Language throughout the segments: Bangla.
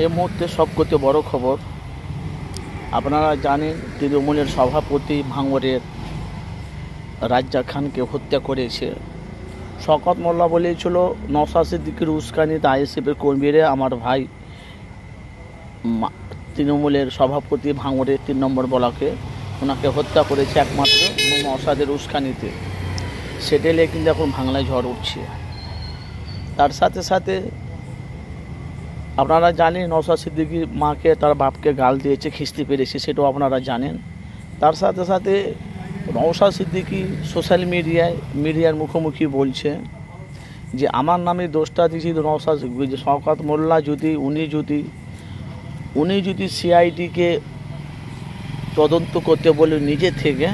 এই মুহূর্তে সবথেকে বড় খবর, আপনারা জানেন তৃণমূলের সভাপতি ভাঙড়ের রাজ্জাক খানকে হত্যা করেছে। শওকত মোল্লা বলেছিল নওশাদ সিদ্দিকীর উস্কানিতে আইএসএফের কর্মীরা আমার ভাই তৃণমূলের সভাপতি ভাঙড়ের 3 নম্বর ব্লকে ওনাকে হত্যা করেছে একমাত্র নওশাদের উস্কানিতে। সেটা নিয়ে কিন্তু এখন বাংলায় ঝড় উঠছে। তার সাথে সাথে আপনারা জানেন নওশাদ সিদ্দিকীর মাকে তার বাপকে গাল দিয়েছে, খিস্তি পেরেছে, সেটাও আপনারা জানেন। তার সাথে সাথে নওশাদ সিদ্দিকী সোশ্যাল মিডিয়ার মুখোমুখি বলছে যে আমার নামে দোষটা দিয়েছি নওশাদ শওকত মোল্লা, উনি যদি সিআইডিকে তদন্ত করতে বলে নিজে থেকে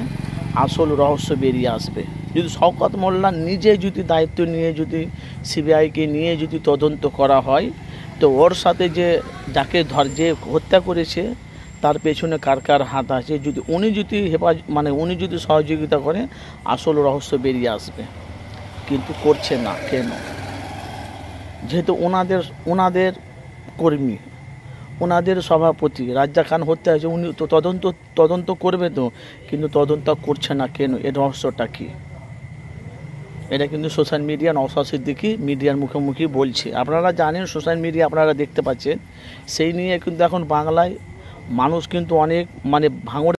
আসল রহস্য বেরিয়ে আসবে। যদি শওকত মোল্লা নিজে যদি দায়িত্ব নিয়ে যদি সিবিআইকে নিয়ে যদি তদন্ত করা হয়, তো ওর সাথে যাকে যে হত্যা করেছে তার পেছনে কার কার হাত আছে, উনি যদি সহযোগিতা করে আসল রহস্য বেরিয়ে আসবে। কিন্তু করছে না কেন? যেহেতু ওনাদের কর্মী, ওনাদের সভাপতি রাজ্জাক খান হত্যা হয়েছে, উনি তো তদন্ত করবে তো, কিন্তু তদন্ত করছে না কেন? এর রহস্যটা কী? এটা কিন্তু সোশ্যাল মিডিয়া নওশাদ সিদ্দিকী মিডিয়ার মুখোমুখি বলছে। আপনারা জানেন, সোশ্যাল মিডিয়া আপনারা দেখতে পাচ্ছেন, সেই নিয়ে কিন্তু এখন বাংলায় মানুষ কিন্তু অনেক ভাঙড়